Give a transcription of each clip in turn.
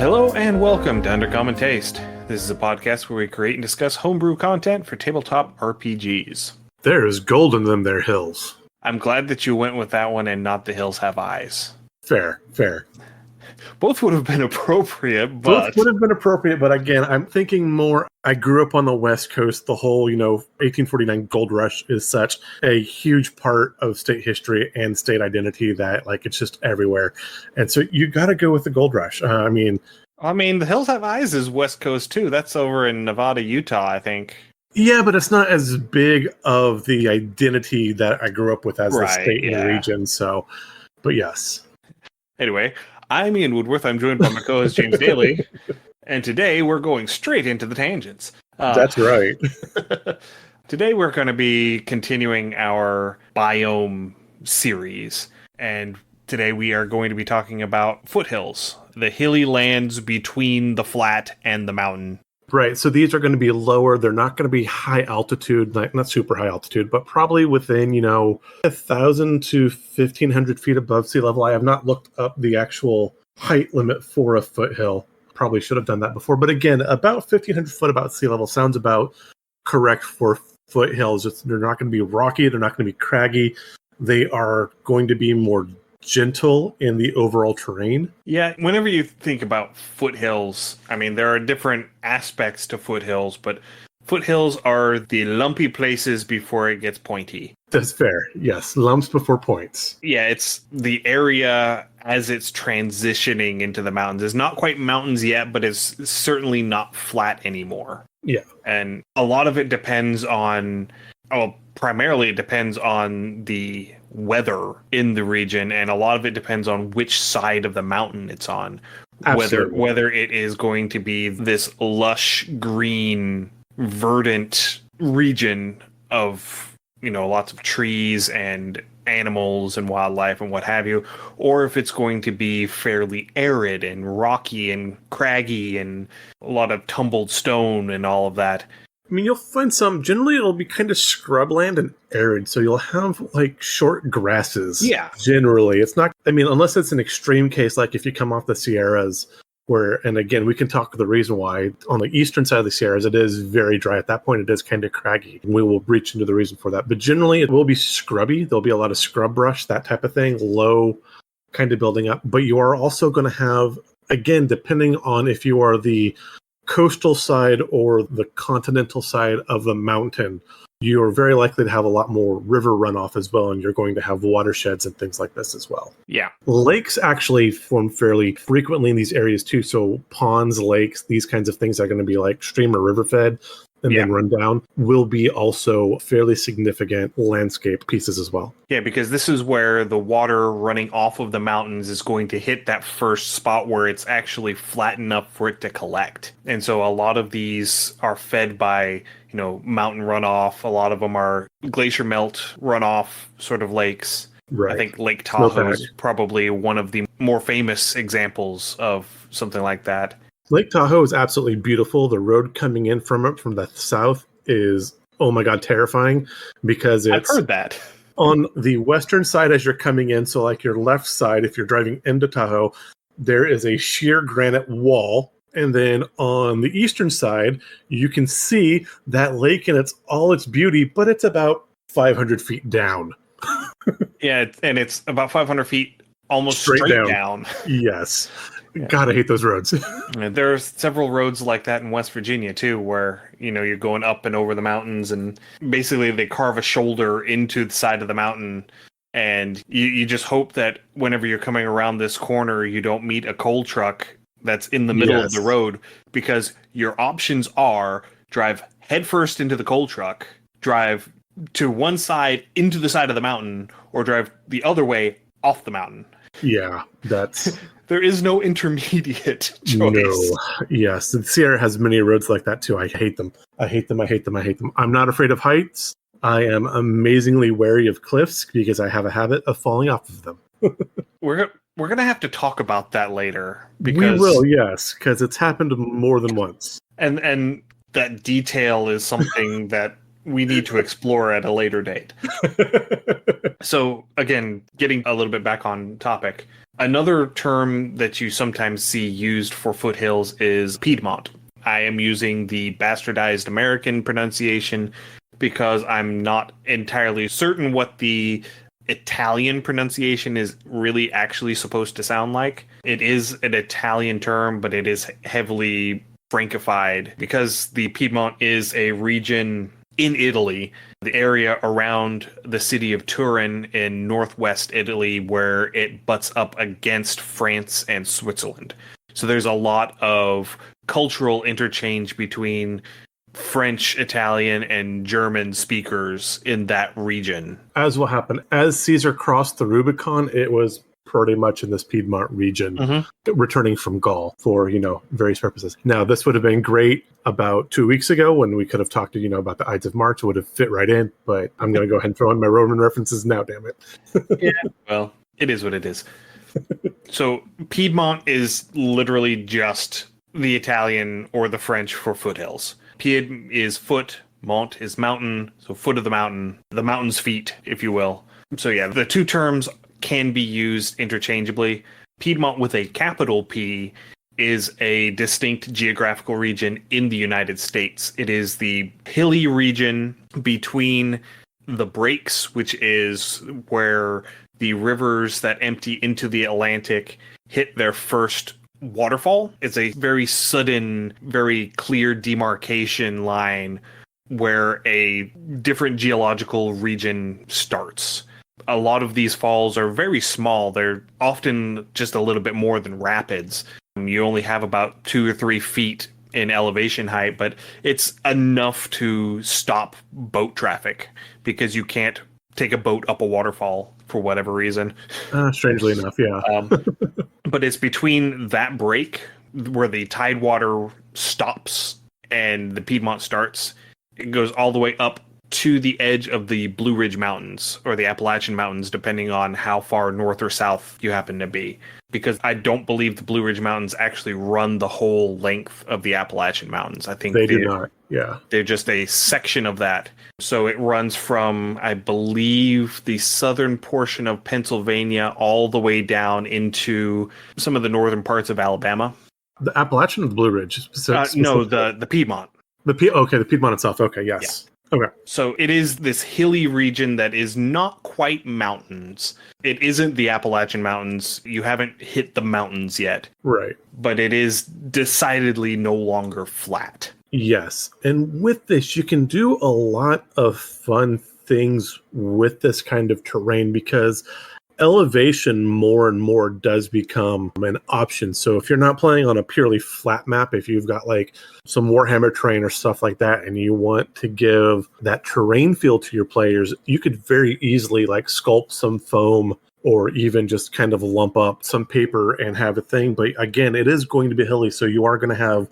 Hello and welcome to Undercommon Taste. This is a podcast where we create and discuss homebrew content for tabletop RPGs. There's gold in them there hills. I'm glad that you went with that one and not The Hills Have Eyes. Fair. Both would have been appropriate, but... Both would have been appropriate, but again, I'm thinking more, I grew up on the West Coast. The whole, 1849 gold rush is such a huge part of state history and state identity that, it's just everywhere. And so you got to go with the gold rush. I mean, The Hills Have Eyes is West Coast, too. That's over in Nevada, Utah, I think. Yeah, but it's not as big of the identity that I grew up with as the state and the region. So, but yes. Anyway, I'm Ian Woodworth. I'm joined by my co-host James Daly. And today we're going straight into the tangents. That's right. Today we're going to be continuing our biome series. And today we are going to be talking about foothills, the hilly lands between the flat and the mountain. Right, so these are going to be lower. They're not going to be high altitude, not super high altitude, but probably within, 1,000 to 1,500 feet above sea level. I have not looked up the actual height limit for a foothill. Probably should have done that before. But again, about 1,500 foot above sea level sounds about correct for foothills. They're not going to be rocky. They're not going to be craggy. They are going to be more gentle in the overall terrain. Yeah, whenever you think about foothills, there are different aspects to foothills, but foothills are the lumpy places before it gets pointy. That's fair. Yes, lumps before points. Yeah, it's the area as it's transitioning into the mountains. It's not quite mountains yet, but it's certainly not flat anymore. Yeah. And a lot of it depends on, primarily it depends on the weather in the region, and a lot of it depends on which side of the mountain it's on. Whether it is going to be this lush green verdant region of lots of trees and animals and wildlife and what have you, or if it's going to be fairly arid and rocky and craggy and a lot of tumbled stone and all of that. You'll find some, generally it'll be kind of scrubland and arid, so you'll have short grasses. Yeah. Generally. It's not, unless it's an extreme case, like if you come off the Sierras, and again, we can talk the reason why. On the eastern side of the Sierras, it is very dry. At that point, it is kind of craggy. We will reach into the reason for that. But generally, it will be scrubby. There'll be a lot of scrub brush, that type of thing, low kind of building up. But you are also going to have, again, depending on if you are the coastal side or the continental side of the mountain, you're very likely to have a lot more river runoff as well, and you're going to have watersheds and things like this as well. Yeah. Lakes actually form fairly frequently in these areas too, so ponds, lakes, these kinds of things are going to be stream or river fed and then run down, will be also fairly significant landscape pieces as well. Yeah, because this is where the water running off of the mountains is going to hit that first spot where it's actually flat enough for it to collect. And so a lot of these are fed by, mountain runoff. A lot of them are glacier melt runoff sort of lakes. Right. I think Lake Tahoe is probably one of the more famous examples of something like that. Lake Tahoe is absolutely beautiful. The road coming in from it from the south is, oh my God, terrifying, because it's... I've heard that. On the western side as you're coming in, so your left side, if you're driving into Tahoe, there is a sheer granite wall. And then on the eastern side, you can see that lake in all its beauty, but it's about 500 feet down. Yeah, and it's about 500 feet almost straight down. Yes. Yeah. God, I hate those roads. There are several roads like that in West Virginia, too, where, you're going up and over the mountains, and basically they carve a shoulder into the side of the mountain, and you just hope that whenever you're coming around this corner, you don't meet a coal truck that's in the middle of the road, because your options are drive headfirst into the coal truck, drive to one side into the side of the mountain, or drive the other way off the mountain. Yeah, that's... There is no intermediate choice. No. Yes, the Sierra has many roads like that too. I hate them. I'm not afraid of heights. I am amazingly wary of cliffs because I have a habit of falling off of them. We're going to have to talk about that later. Because, we will, yes, because it's happened more than once. And that detail is something that we need to explore at a later date. So again, getting a little bit back on topic, another term that you sometimes see used for foothills is Piedmont. I am using the bastardized American pronunciation because I'm not entirely certain what the Italian pronunciation is really actually supposed to sound like. It is an Italian term, but it is heavily Frankified because the Piedmont is a region in Italy, the area around the city of Turin in northwest Italy, where it butts up against France and Switzerland. So there's a lot of cultural interchange between French, Italian, and German speakers in that region. As will happen, as Caesar crossed the Rubicon, it was pretty much in this Piedmont region, returning from Gaul for, various purposes. Now, this would have been great about 2 weeks ago when we could have talked to, about the Ides of March. It would have fit right in, but I'm going to go ahead and throw in my Roman references now, damn it. Yeah, well, it is what it is. So Piedmont is literally just the Italian or the French for foothills. Pied is foot, mont is mountain, so foot of the mountain's feet, if you will. So yeah, the two terms can be used interchangeably. Piedmont with a capital P is a distinct geographical region in the United States. It is the hilly region between the breaks, which is where the rivers that empty into the Atlantic hit their first waterfall. It's a very sudden, very clear demarcation line where a different geological region starts. A lot of these falls are very small. They're often just a little bit more than rapids. You only have about 2 or 3 feet in elevation height, but it's enough to stop boat traffic because you can't take a boat up a waterfall for whatever reason. Strangely enough, yeah. But it's between that break where the tidewater stops and the Piedmont starts. It goes all the way up to the edge of the Blue Ridge Mountains or the Appalachian Mountains, depending on how far north or south you happen to be. Because I don't believe the Blue Ridge Mountains actually run the whole length of the Appalachian Mountains. I think they do not. Yeah. They're just a section of that. So it runs from, I believe, the southern portion of Pennsylvania all the way down into some of the northern parts of Alabama. The Appalachian or the Blue Ridge? No, the Piedmont. The Piedmont itself. Okay, yes. Yeah. Okay. So it is this hilly region that is not quite mountains. It isn't the Appalachian Mountains. You haven't hit the mountains yet. Right. But it is decidedly no longer flat. Yes. And with this, you can do a lot of fun things with this kind of terrain because elevation more and more does become an option. So if you're not playing on a purely flat map, if you've got like some Warhammer terrain or stuff like that, and you want to give that terrain feel to your players, you could very easily like sculpt some foam or even just kind of lump up some paper and have a thing. But again, it is going to be hilly, so you are going to have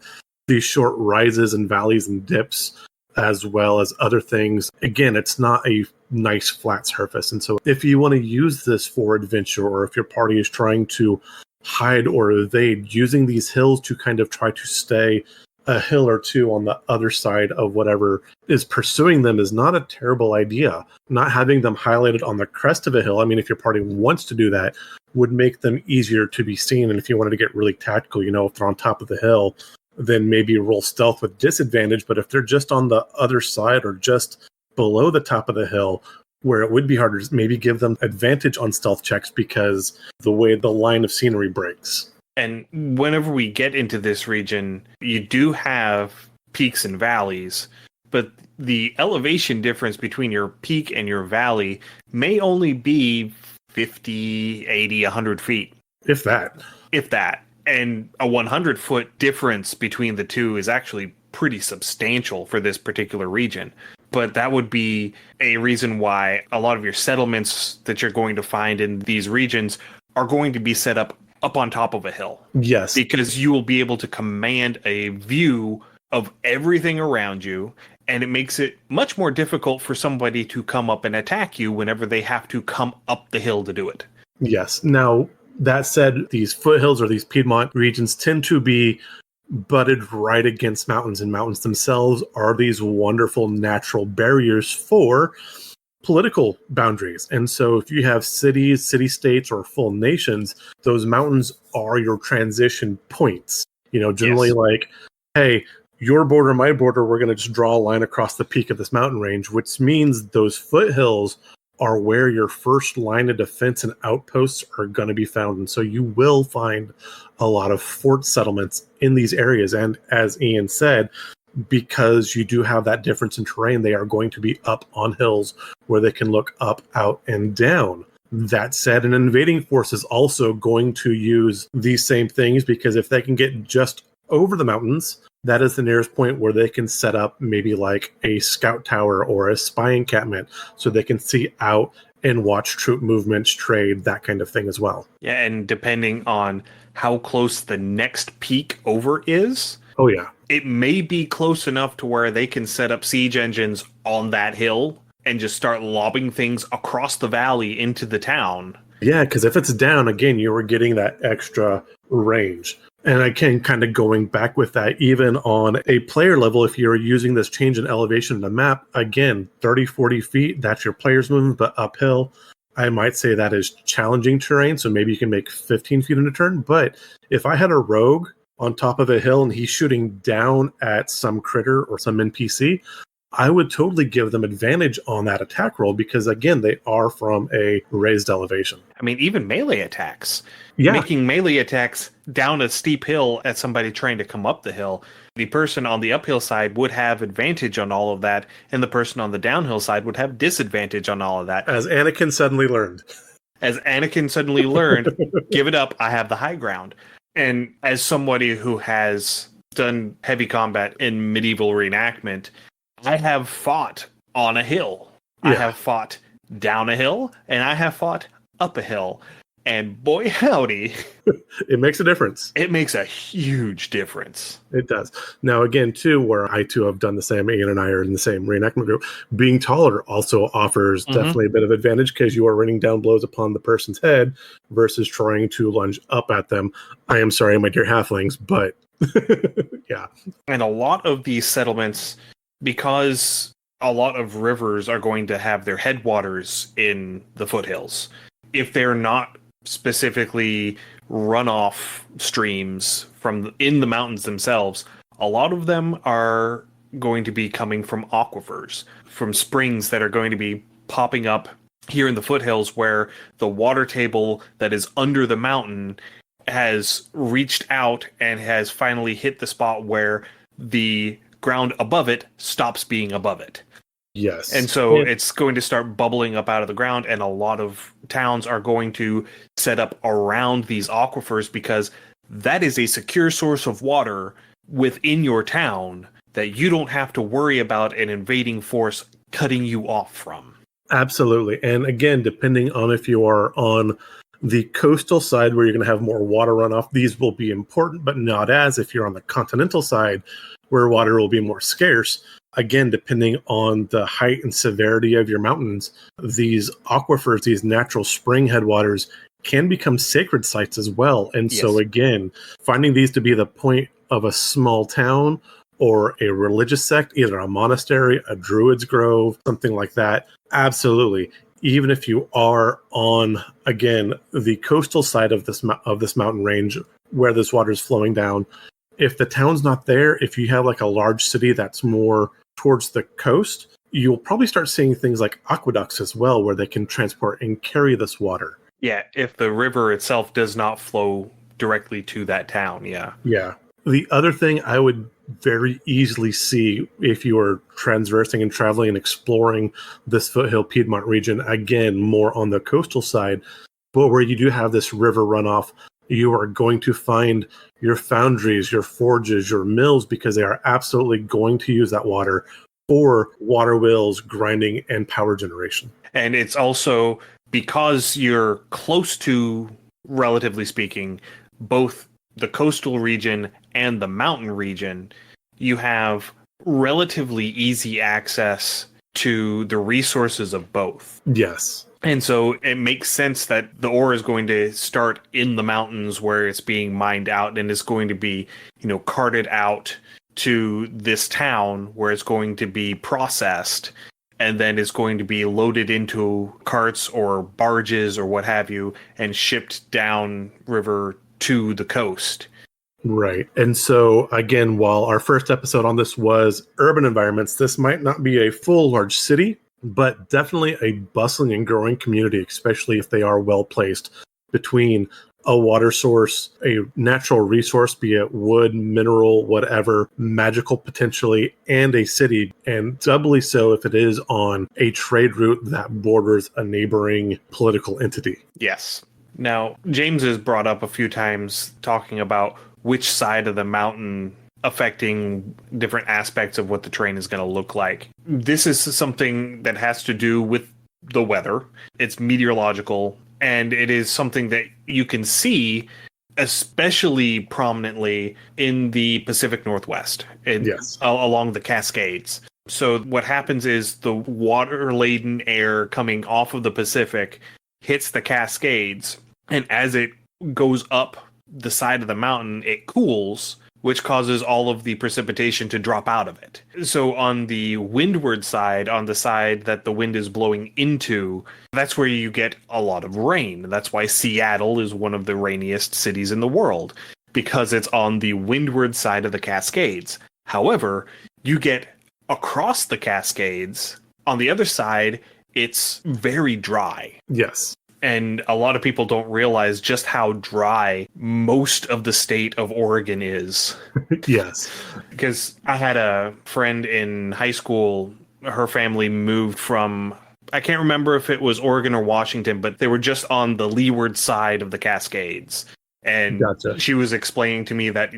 these short rises and valleys and dips as well as other things. Again, it's not a nice flat surface. And so if you want to use this for adventure, or if your party is trying to hide or evade, using these hills to kind of try to stay a hill or two on the other side of whatever is pursuing them is not a terrible idea. Not having them highlighted on the crest of a hill, I mean, if your party wants to do that, would make them easier to be seen. And if you wanted to get really tactical, if they're on top of the hill, then maybe roll stealth with disadvantage. But if they're just on the other side or just below the top of the hill, where it would be harder, maybe give them advantage on stealth checks because the way the line of scenery breaks. And whenever we get into this region, you do have peaks and valleys, but the elevation difference between your peak and your valley may only be 50, 80, 100 feet. If that. And a 100-foot difference between the two is actually pretty substantial for this particular region. But that would be a reason why a lot of your settlements that you're going to find in these regions are going to be set up on top of a hill. Yes. Because you will be able to command a view of everything around you, and it makes it much more difficult for somebody to come up and attack you whenever they have to come up the hill to do it. Yes. Now, that said, these foothills or these Piedmont regions tend to be butted right against mountains, and mountains themselves are these wonderful natural barriers for political boundaries. And so if you have cities, city-states, or full nations, those mountains are your transition points. Generally Yes. like, hey, your border, my border, we're going to just draw a line across the peak of this mountain range, which means those foothills are where your first line of defense and outposts are going to be found. And so you will find a lot of fort settlements in these areas. And as Ian said, because you do have that difference in terrain, they are going to be up on hills where they can look up, out, and down. That said, an invading force is also going to use these same things, because if they can get just over the mountains, that is the nearest point where they can set up maybe like a scout tower or a spy encampment, so they can see out and watch troop movements, trade, that kind of thing as well. Yeah, and depending on how close the next peak over is, Oh, yeah. it may be close enough to where they can set up siege engines on that hill and just start lobbing things across the valley into the town. Yeah, because if it's down, again, you were getting that extra range. And again, kind of going back with that, even on a player level, if you're using this change in elevation in the map, again, 30, 40 feet, that's your player's movement, but uphill, I might say that is challenging terrain. So maybe you can make 15 feet in a turn. But if I had a rogue on top of a hill and he's shooting down at some critter or some NPC, I would totally give them advantage on that attack roll, because again, they are from a raised elevation. I mean, even melee attacks. Yeah. Making melee attacks down a steep hill at somebody trying to come up the hill. The person on the uphill side would have advantage on all of that, and the person on the downhill side would have disadvantage on all of that. As Anakin suddenly learned. Give it up, I have the high ground. And as somebody who has done heavy combat in medieval reenactment, I have fought on a hill. Yeah. I have fought down a hill, and I have fought up a hill. And boy, howdy. It makes a difference. It makes a huge difference. It does. Now, again, too, where I, too, have done the same, Ian and I are in the same reenactment group, being taller also offers definitely a bit of advantage, because you are raining down blows upon the person's head versus trying to lunge up at them. I am sorry, my dear halflings, but yeah. And a lot of these settlements, because a lot of rivers are going to have their headwaters in the foothills, if they're not specifically runoff streams from in the mountains themselves, a lot of them are going to be coming from aquifers, from springs that are going to be popping up here in the foothills, where the water table that is under the mountain has reached out and has finally hit the spot where the ground above it stops being above it. Yes. And so it's going to start bubbling up out of the ground, and a lot of towns are going to set up around these aquifers, because that is a secure source of water within your town that you don't have to worry about an invading force cutting you off from. Absolutely. And again, depending on if you are on the coastal side where you're going to have more water runoff, these will be important, but not as if you're on the continental side where water will be more scarce. Again, depending on the height and severity of your mountains, these aquifers, these natural spring headwaters, can become sacred sites as well. And so again, finding these to be the point of a small town or a religious sect, either a monastery, a druid's grove, something like that, absolutely. Even if you are on, again, the coastal side of this mountain range where this water is flowing down, if the town's not there, if you have like a large city that's more towards the coast, you'll probably start seeing things like aqueducts as well, where they can transport and carry this water. Yeah, if the river itself does not flow directly to that town, yeah. Yeah. The other thing I would very easily see if you are transversing and traveling and exploring this foothill Piedmont region, again, more on the coastal side, but where you do have this river runoff, you are going to find your foundries, your forges, your mills, because they are absolutely going to use that water for water wheels, grinding, and power generation. And it's also because you're close to, relatively speaking, both the coastal region and the mountain region, you have relatively easy access to the resources of both. Yes. And so it makes sense that the ore is going to start in the mountains where it's being mined out, and it's going to be, carted out to this town where it's going to be processed, and then it's going to be loaded into carts or barges or what have you and shipped down river to the coast. Right. And so, again, while our first episode on this was urban environments, this might not be a full large city, but definitely a bustling and growing community, especially if they are well placed between a water source, a natural resource, be it wood, mineral, whatever, magical potentially, and a city, and doubly so if it is on a trade route that borders a neighboring political entity. Yes. Now, James has brought up a few times talking about which side of the mountain affecting different aspects of what the terrain is going to look like. This is something that has to do with the weather. It's meteorological, and it is something that you can see especially prominently in the Pacific Northwest, along the Cascades. So what happens is the water-laden air coming off of the Pacific hits the Cascades, and as it goes up the side of the mountain, it cools, which causes all of the precipitation to drop out of it. So on the windward side, on the side that the wind is blowing into, that's where you get a lot of rain. That's why Seattle is one of the rainiest cities in the world, because it's on the windward side of the Cascades. However, you get across the Cascades, on the other side, it's very dry. Yes. And a lot of people don't realize just how dry most of the state of Oregon is. Yes. Because I had a friend in high school, her family moved from, I can't remember if it was Oregon or Washington, but they were just on the leeward side of the Cascades. And She was explaining to me that,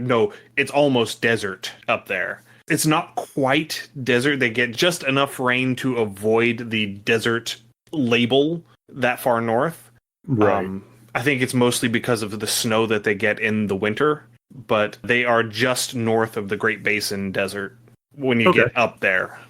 it's almost desert up there. It's not quite desert. They get just enough rain to avoid the desert label that far north. Right. I think it's mostly because of the snow that they get in the winter, but they are just north of the Great Basin Desert when you get up there.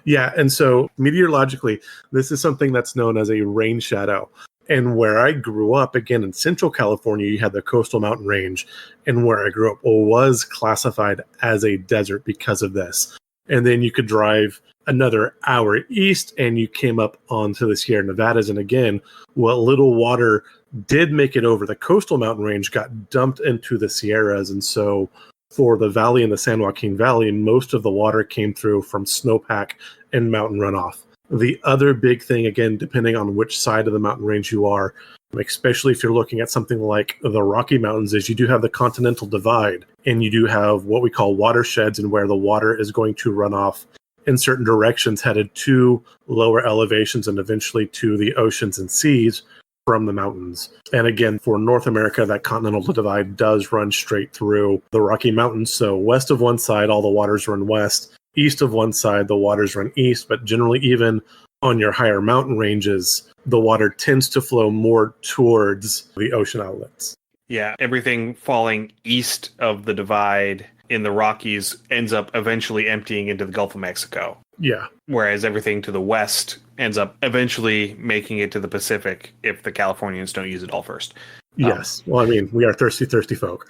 Yeah, and so meteorologically, this is something that's known as a rain shadow. And where I grew up, again, in Central California, you had the coastal mountain range, and where I grew up was classified as a desert because of this. And then you could drive another hour east and you came up onto the Sierra Nevadas. And again, what little water did make it over the coastal mountain range got dumped into the Sierras. And so for the valley and the San Joaquin Valley, most of the water came through from snowpack and mountain runoff. The other big thing, again, depending on which side of the mountain range you are, especially if you're looking at something like the Rocky Mountains, is you do have the Continental Divide, and you do have what we call watersheds, and where the water is going to run off in certain directions headed to lower elevations and eventually to the oceans and seas from the mountains. And again, for North America, that Continental Divide does run straight through the Rocky Mountains. So west of one side, all the waters run west. East of one side, the waters run east. But generally, even on your higher mountain ranges, the water tends to flow more towards the ocean outlets. Yeah, everything falling east of the divide in the Rockies ends up eventually emptying into the Gulf of Mexico. Yeah. Whereas everything to the west ends up eventually making it to the Pacific if the Californians don't use it all first. Yes. Well, I mean, we are thirsty folk.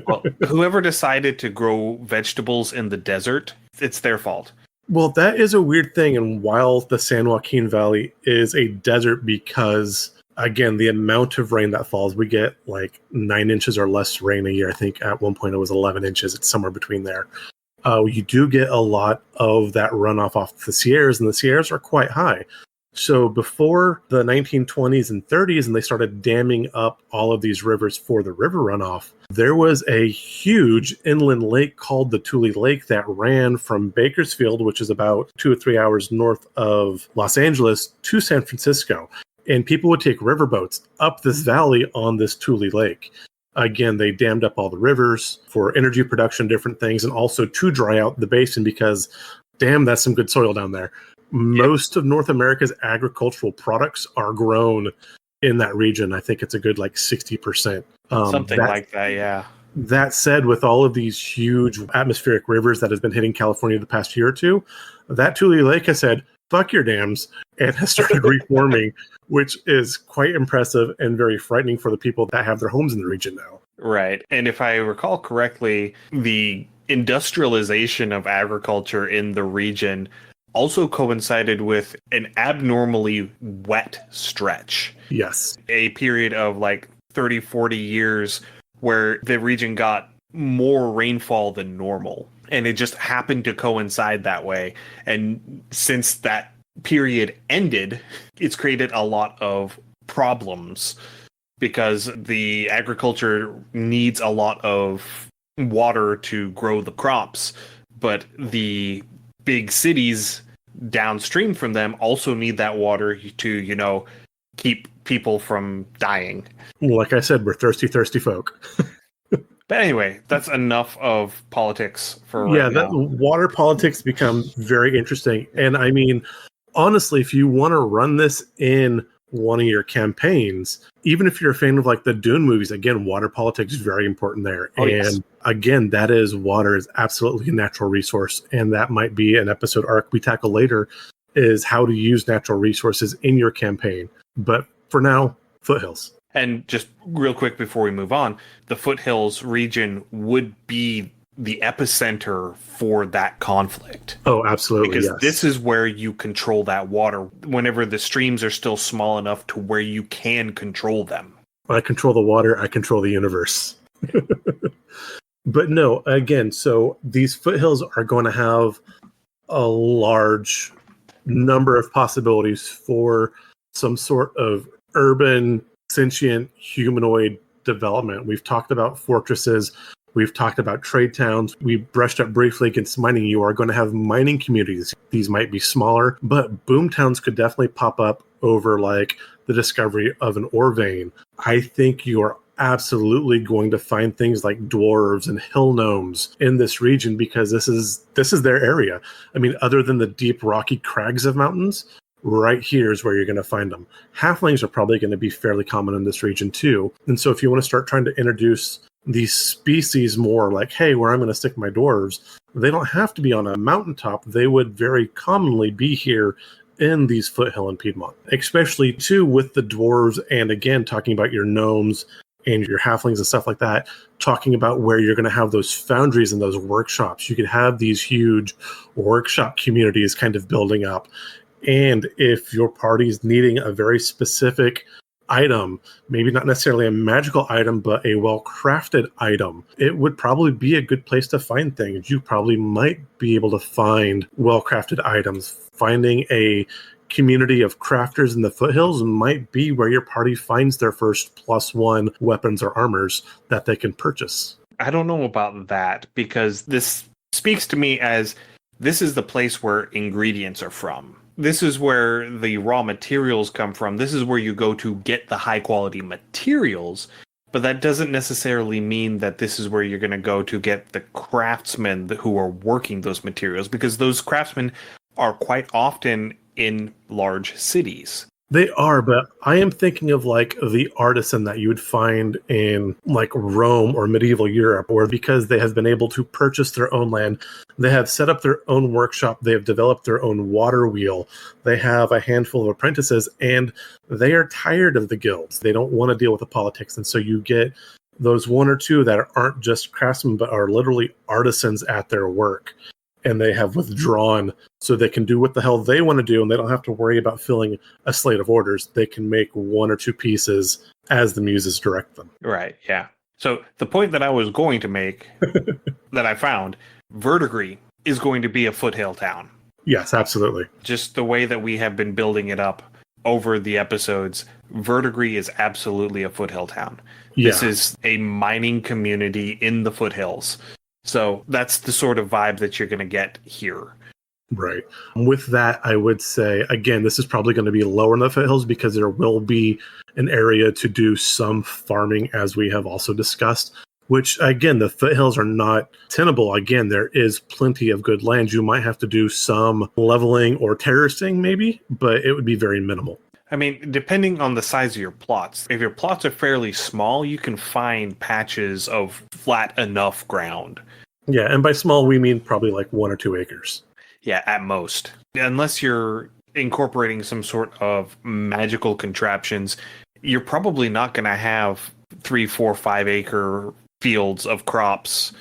Well, whoever decided to grow vegetables in the desert, it's their fault. Well, that is a weird thing. And while the San Joaquin Valley is a desert because, again, the amount of rain that falls, we get like 9 inches or less rain a year. I think at one point it was 11 inches. It's somewhere between there. You do get a lot of that runoff off the Sierras, and the Sierras are quite high. So before the 1920s and 30s, and they started damming up all of these rivers for the river runoff, there was a huge inland lake called the Tule Lake that ran from Bakersfield, which is about 2 or 3 hours north of Los Angeles, to San Francisco. And people would take riverboats up this valley on this Tule Lake. Again, they dammed up all the rivers for energy production, different things, and also to dry out the basin because, damn, that's some good soil down there. Most of North America's agricultural products are grown in that region. I think it's a good 60%. Something like that, yeah. That said, with all of these huge atmospheric rivers that have been hitting California the past year or two, that Tule Lake has said, fuck your dams, and has started reforming, which is quite impressive and very frightening for the people that have their homes in the region now. Right. And if I recall correctly, the industrialization of agriculture in the region also coincided with an abnormally wet stretch. Yes. A period of like 30, 40 years where the region got more rainfall than normal. And it just happened to coincide that way. And since that period ended, it's created a lot of problems because the agriculture needs a lot of water to grow the crops. But the big cities downstream from them also need that water to, keep people from dying. Like I said, we're thirsty folk. But anyway, that's enough of politics for right that now. water politics become very interesting. And I mean, honestly, if you want to run this in one of your campaigns, even if you're a fan of like the Dune movies, again, water politics is very important there. Oh, yes. And again, water is absolutely a natural resource. And that might be an episode arc we tackle later, is how to use natural resources in your campaign. But for now, foothills. And just real quick before we move on, the foothills region would be the epicenter for that conflict. Oh, absolutely. Because yes. this is where you control that water whenever the streams are still small enough to where you can control them. I control the water, I control the universe. But no, again, so these foothills are going to have a large number of possibilities for some sort of urban, sentient, humanoid development. We've talked about fortresses. We've talked about trade towns. We brushed up briefly against mining. You are going to have mining communities. These might be smaller, but boom towns could definitely pop up over like the discovery of an ore vein. I think you're absolutely going to find things like dwarves and hill gnomes in this region because this is their area. I mean, other than the deep rocky crags of mountains, right here is where you're going to find them. Halflings are probably going to be fairly common in this region too. And so if you want to start trying to introduce these species more like, hey, where I'm going to stick my dwarves, they don't have to be on a mountaintop. They would very commonly be here in these foothill and Piedmont, especially too with the dwarves. And again, talking about your gnomes and your halflings and stuff like that, talking about where you're going to have those foundries and those workshops. You could have these huge workshop communities kind of building up. And if your party is needing a very specific item, maybe not necessarily a magical item, but a well-crafted item, it would probably be a good place to find things. You probably might be able to find well-crafted items. Finding a community of crafters in the foothills might be where your party finds their first +1 weapons or armors that they can purchase. I don't know about that because this speaks to me as this is the place where ingredients are from. This is where the raw materials come from. This is where you go to get the high quality materials. But that doesn't necessarily mean that this is where you're going to go to get the craftsmen who are working those materials, because those craftsmen are quite often in large cities. They are, but I am thinking of like the artisan that you would find in like Rome or medieval Europe, or because they have been able to purchase their own land, they have set up their own workshop, they have developed their own water wheel, they have a handful of apprentices, and they are tired of the guilds. They don't want to deal with the politics, and so you get those one or two that aren't just craftsmen, but are literally artisans at their work. And they have withdrawn so they can do what the hell they want to do, and they don't have to worry about filling a slate of orders. They can make one or two pieces as the muses direct them. Right, yeah. So the point that I was going to make that I found, Verdigris is going to be a foothill town. Yes, absolutely. Just the way that we have been building it up over the episodes, Verdigris is absolutely a foothill town. Yeah. This is a mining community in the foothills. So that's the sort of vibe that you're going to get here. Right. With that, I would say, again, this is probably going to be lower in the foothills because there will be an area to do some farming, as we have also discussed, which, again, the foothills are not tenable. Again, there is plenty of good land. You might have to do some leveling or terracing, maybe, but it would be very minimal. I mean, depending on the size of your plots, if your plots are fairly small, you can find patches of flat enough ground. Yeah, and by small, we mean probably like 1 or 2 acres. Yeah, at most. Unless you're incorporating some sort of magical contraptions, you're probably not going to have 3, 4, 5 acre fields of crops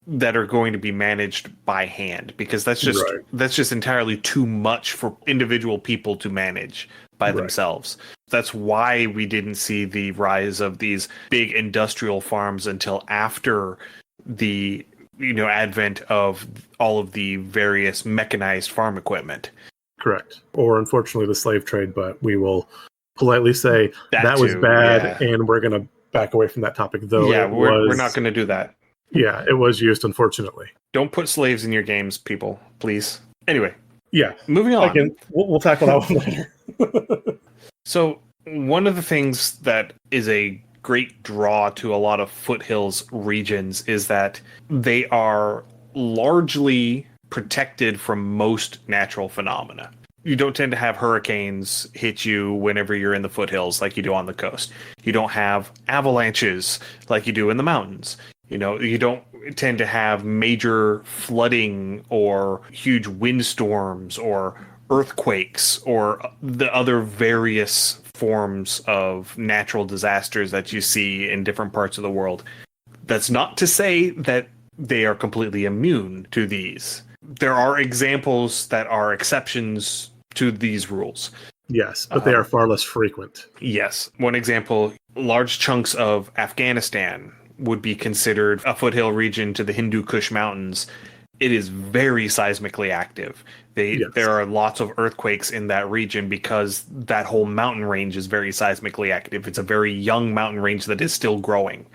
that are going to be managed by hand, because that's just entirely too much for individual people to manage by themselves. That's why we didn't see the rise of these big industrial farms until after the advent of all of the various mechanized farm equiment. Correct. Or unfortunately the slave trade, but we will politely say that was bad, and we're going to back away from that topic, though. Yeah, we're not going to do that. Yeah, it was used, unfortunately. Don't put slaves in your games, people, please. Anyway. Yeah. Moving on. Again, we'll tackle that one later. So, one of the things that is a great draw to a lot of foothills regions is that they are largely protected from most natural phenomena. You don't tend to have hurricanes hit you whenever you're in the foothills like you do on the coast. You don't have avalanches like you do in the mountains. You don't tend to have major flooding or huge windstorms or earthquakes or the other various forms of natural disasters that you see in different parts of the world. That's not to say that they are completely immune to these. There are examples that are exceptions to these rules. Yes, but they are far less frequent. Yes. One example, large chunks of Afghanistan would be considered a foothill region to the Hindu Kush Mountains. It is very seismically active. There are lots of earthquakes in that region because that whole mountain range is very seismically active. It's a very young mountain range that is still growing.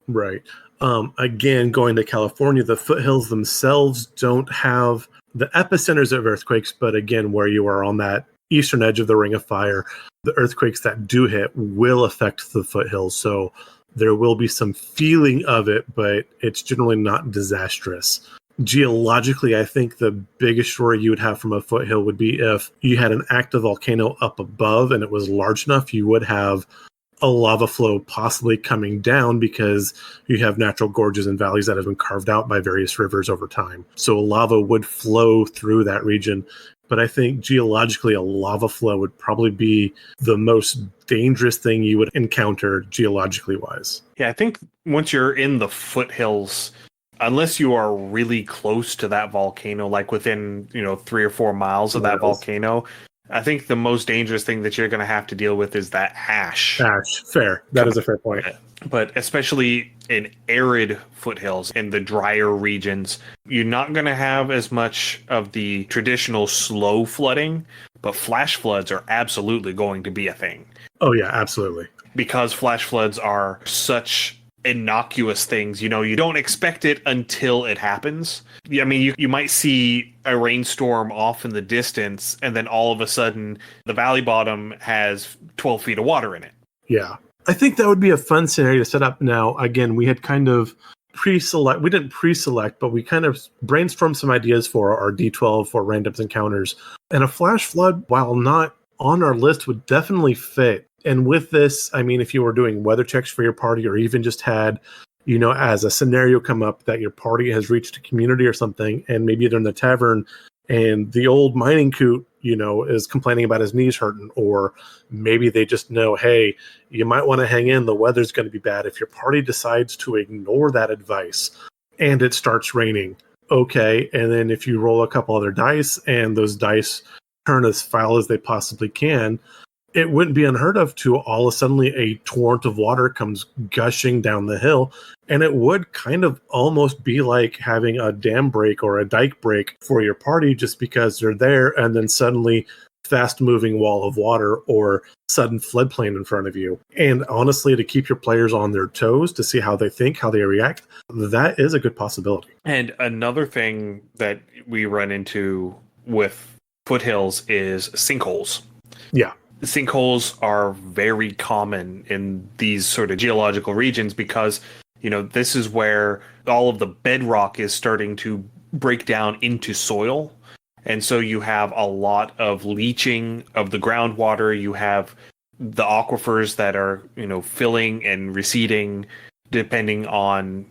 Right. Again, going to California, the foothills themselves don't have the epicenters of earthquakes, but again, where you are on that eastern edge of the Ring of Fire, the earthquakes that do hit will affect the foothills. So there will be some feeling of it, but it's generally not disastrous. Geologically, I think the biggest story you would have from a foothill would be if you had an active volcano up above and it was large enough, you would have a lava flow possibly coming down because you have natural gorges and valleys that have been carved out by various rivers over time. So lava would flow through that region. But I think geologically, a lava flow would probably be the most dangerous thing you would encounter geologically wise. Yeah, I think once you're in the foothills, unless you are really close to that volcano, like within 3 or 4 miles of that volcano, I think the most dangerous thing that you're going to have to deal with is that ash. Ash, fair. That is a fair point. But especially in arid foothills, in the drier regions, you're not going to have as much of the traditional slow flooding, but flash floods are absolutely going to be a thing. Oh, yeah, absolutely. Because flash floods are such innocuous things, you don't expect it until it happens. I mean, you might see a rainstorm off in the distance, and then all of a sudden, the valley bottom has 12 feet of water in it. Yeah. I think that would be a fun scenario to set up. Now, again, we had kind of we didn't pre-select, but we kind of brainstormed some ideas for our D12 for randoms encounters. And a flash flood, while not on our list, would definitely fit. And with this, I mean, if you were doing weather checks for your party or even just had, as a scenario come up that your party has reached a community or something, and maybe they're in the tavern and the old mining coot, is complaining about his knees hurting, or maybe they just know, hey, you might want to hang in, the weather's going to be bad. If your party decides to ignore that advice and it starts raining, okay, and then if you roll a couple other dice and those dice turn as foul as they possibly can, it wouldn't be unheard of to all of a sudden a torrent of water comes gushing down the hill. And it would kind of almost be like having a dam break or a dike break for your party just because they're there, and then suddenly fast moving wall of water or sudden floodplain in front of you. And honestly, to keep your players on their toes, to see how they think, how they react, that is a good possibility. And another thing that we run into with foothills is sinkholes. Yeah. Sinkholes are very common in these sort of geological regions because, this is where all of the bedrock is starting to break down into soil. And so you have a lot of leaching of the groundwater. You have the aquifers that are, filling and receding depending on,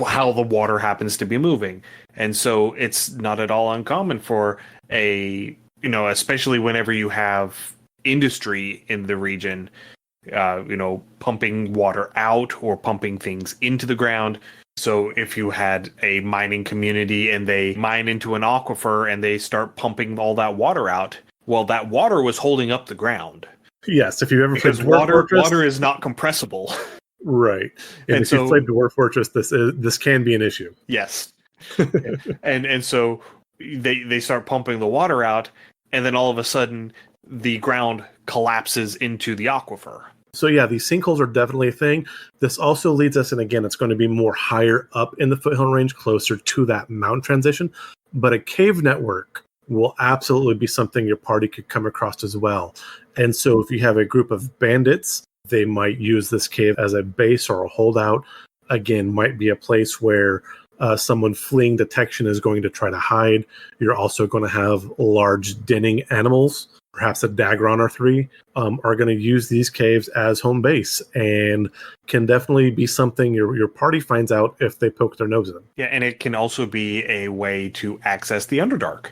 how the water happens to be moving. And so it's not at all uncommon for a especially whenever you have industry in the region, pumping water out or pumping things into the ground. So if you had a mining community and they mine into an aquifer and they start pumping all that water out, well, that water was holding up the ground. Yes, if you ever played Because Dwarf Fortress, water is not compressible. right? And if you played Dwarf Fortress, this can be an issue. Yes, and so they start pumping the water out, and then all of a sudden the ground collapses into the aquifer. So yeah, these sinkholes are definitely a thing. This also leads us, and again, it's going to be more higher up in the foothill range, closer to that mountain transition. But a cave network will absolutely be something your party could come across as well. And so if you have a group of bandits, they might use this cave as a base or a holdout. Again, might be a place where someone fleeing detection is going to try to hide. You're also going to have large denning animals, perhaps a Dagron or three, are going to use these caves as home base and can definitely be something your party finds out if they poke their nose in. Yeah, and it can also be a way to access the Underdark.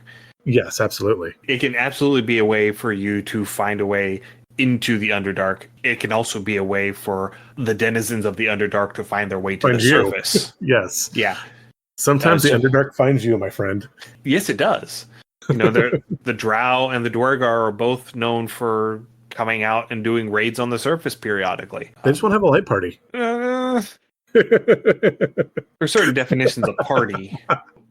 Yes, absolutely. It can absolutely be a way for you to find a way into the Underdark. It can also be a way for the denizens of the Underdark to find their way to the surface. Yes. Yeah. Sometimes the Underdark finds you, my friend. Yes, it does. The Drow and the Dwergar are both known for coming out and doing raids on the surface periodically. They just want to have a light party. There's certain definitions of party.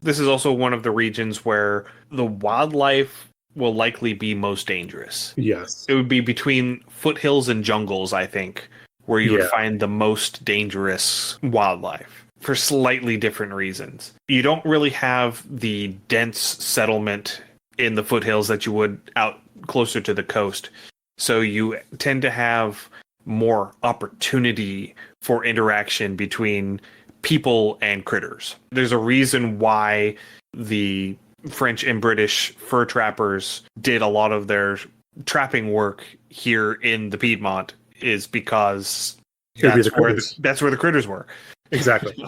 This is also one of the regions where the wildlife will likely be most dangerous. Yes. It would be between foothills and jungles, I think, where you would find the most dangerous wildlife for slightly different reasons. You don't really have the dense settlement in the foothills that you would out closer to the coast. So you tend to have more opportunity for interaction between people and critters. There's a reason why the French and British fur trappers did a lot of their trapping work here in the Piedmont, is because that's where the critters were. Exactly.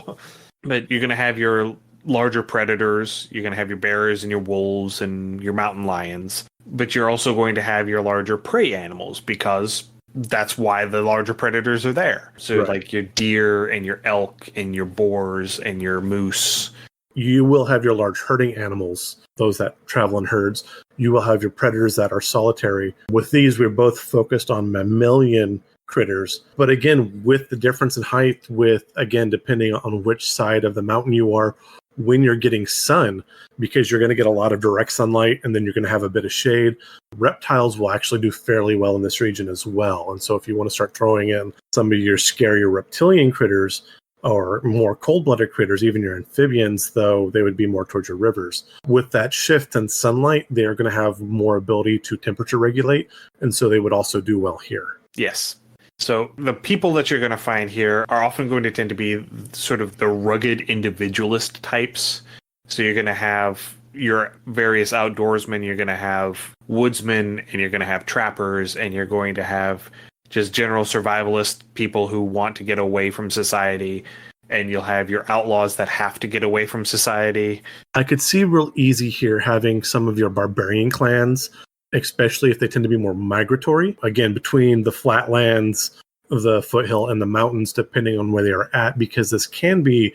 But you're going to have your larger predators, you're going to have your bears and your wolves and your mountain lions, but you're also going to have your larger prey animals, because that's why the larger predators are there. So like your deer and your elk and your boars and your moose. You will have your large herding animals, those that travel in herds. You will have your predators that are solitary. With these, we're both focused on mammalian critters. But again, with the difference in height, depending on which side of the mountain you are, when you're getting sun, because you're going to get a lot of direct sunlight and then you're going to have a bit of shade, reptiles will actually do fairly well in this region as well. And so if you want to start throwing in some of your scarier reptilian critters, or more cold-blooded critters, even your amphibians, though they would be more towards your rivers. With that shift in sunlight, they are going to have more ability to temperature regulate, and so they would also do well here. Yes. So the people that you're going to find here are often going to tend to be sort of the rugged individualist types. So you're going to have your various outdoorsmen, you're going to have woodsmen, and you're going to have trappers, and you're going to have just general survivalist people who want to get away from society, and you'll have your outlaws that have to get away from society. I could see real easy here having some of your barbarian clans, especially if they tend to be more migratory. Again, between the flatlands, the foothill, and the mountains, depending on where they are at, because this can be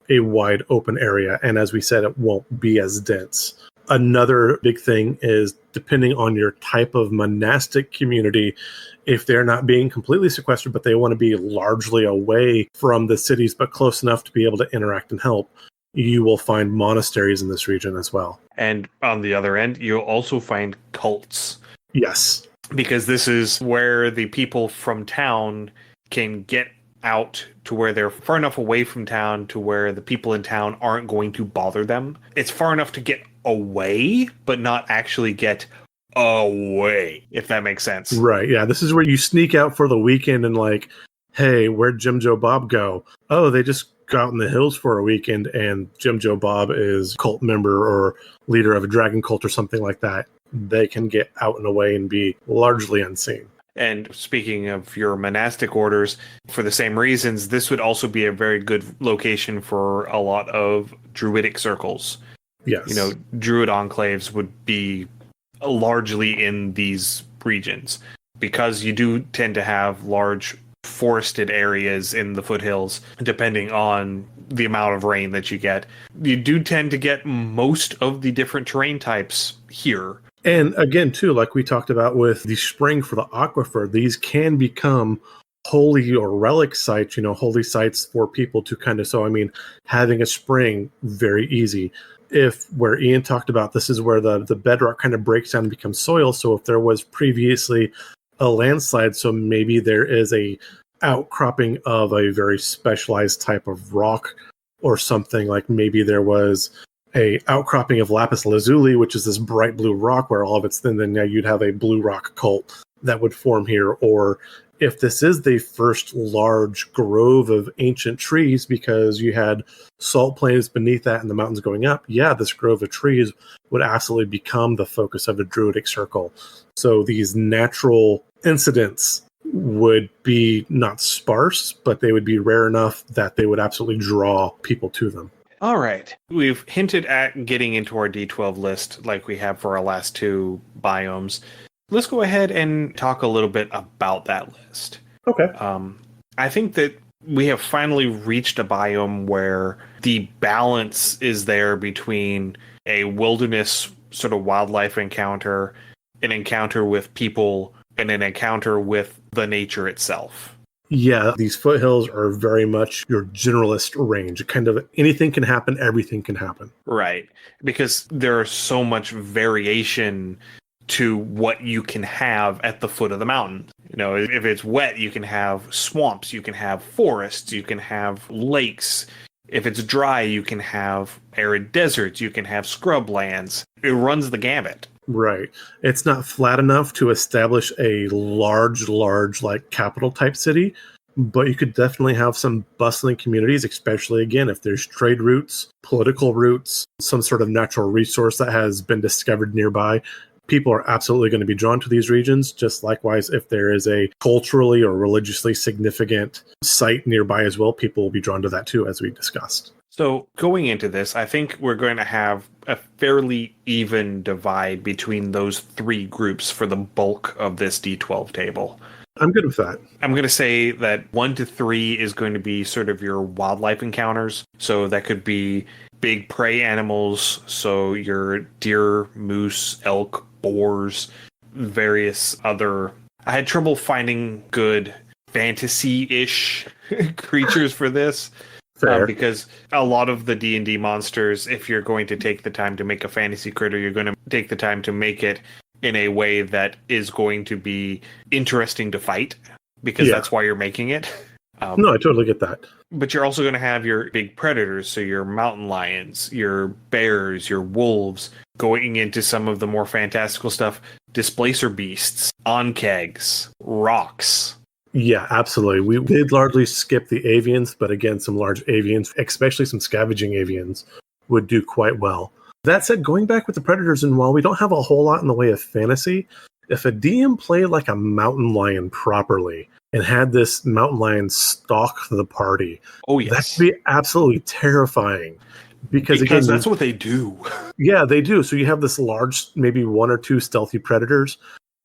a wide open area, and as we said, it won't be as dense. Another big thing is, depending on your type of monastic community, if they're not being completely sequestered, but they want to be largely away from the cities, but close enough to be able to interact and help, you will find monasteries in this region as well. And on the other end, you'll also find cults. Yes. Because this is where the people from town can get out to where they're far enough away from town to where the people in town aren't going to bother them. It's far enough to get away, but not actually get away, if that makes sense. Right, yeah. This is where you sneak out for the weekend and like, hey, where'd Jim Joe Bob go? Oh, they just got out in the hills for a weekend, and Jim Joe Bob is cult member or leader of a dragon cult or something like that. They can get out and away and be largely unseen. And speaking of your monastic orders, for the same reasons, this would also be a very good location for a lot of druidic circles. Yes. Druid enclaves would be largely in these regions, because you do tend to have large forested areas in the foothills, depending on the amount of rain that you get. You do tend to get most of the different terrain types here. And again, too, like we talked about with the spring for the aquifer, these can become holy or relic sites, holy sites for people to kind of, so I mean, having a spring, very easy. If where Ian talked about, this is where the bedrock kind of breaks down and becomes soil. So if there was previously a landslide, so maybe there is a outcropping of a very specialized type of rock or something, like maybe there was a outcropping of lapis lazuli, which is this bright blue rock where all of it's thin, then now you'd have a blue rock cult that would form here. Or if this is the first large grove of ancient trees because you had salt plains beneath that and the mountains going up, this grove of trees would absolutely become the focus of a druidic circle. So these natural incidents would be not sparse, but they would be rare enough that they would absolutely draw people to them. All right. We've hinted at getting into our D12 list like we have for our last two biomes. Let's go ahead and talk a little bit about that list. Okay. I think that we have finally reached a biome where the balance is there between a wilderness sort of wildlife encounter, an encounter with people, and an encounter with the nature itself. Yeah, these foothills are very much your generalist range. Kind of anything can happen, everything can happen. Right. Because there's so much variation to what you can have at the foot of the mountain. If it's wet, you can have swamps, you can have forests, you can have lakes. If it's dry, you can have arid deserts, you can have scrublands. It runs the gamut. Right. It's not flat enough to establish a large, like capital type city, but you could definitely have some bustling communities, especially again, if there's trade routes, political routes, some sort of natural resource that has been discovered nearby. People are absolutely going to be drawn to these regions. Just likewise, if there is a culturally or religiously significant site nearby as well, people will be drawn to that too, as we discussed. So going into this, I think we're going to have a fairly even divide between those three groups for the bulk of this D12 table. I'm good with that. I'm going to say that 1 to 3 is going to be sort of your wildlife encounters. So that could be big prey animals. So your deer, moose, elk, boars, various other... I had trouble finding good fantasy-ish creatures for this. Because a lot of the D&D monsters, if you're going to take the time to make a fantasy critter, you're going to take the time to make it in a way that is going to be interesting to fight, because that's why you're making it. No, I totally get that. But you're also going to have your big predators, so your mountain lions, your bears, your wolves, going into some of the more fantastical stuff, displacer beasts, onkegs, rocks. Yeah, absolutely. We did largely skip the avians, but again, some large avians, especially some scavenging avians, would do quite well. That said, going back with the predators, and while we don't have a whole lot in the way of fantasy, if a DM played like a mountain lion properly and had this mountain lion stalk the party, that would be absolutely terrifying. Because again, that's what they do. Yeah, they do. So you have this large, maybe 1 or 2 stealthy predators,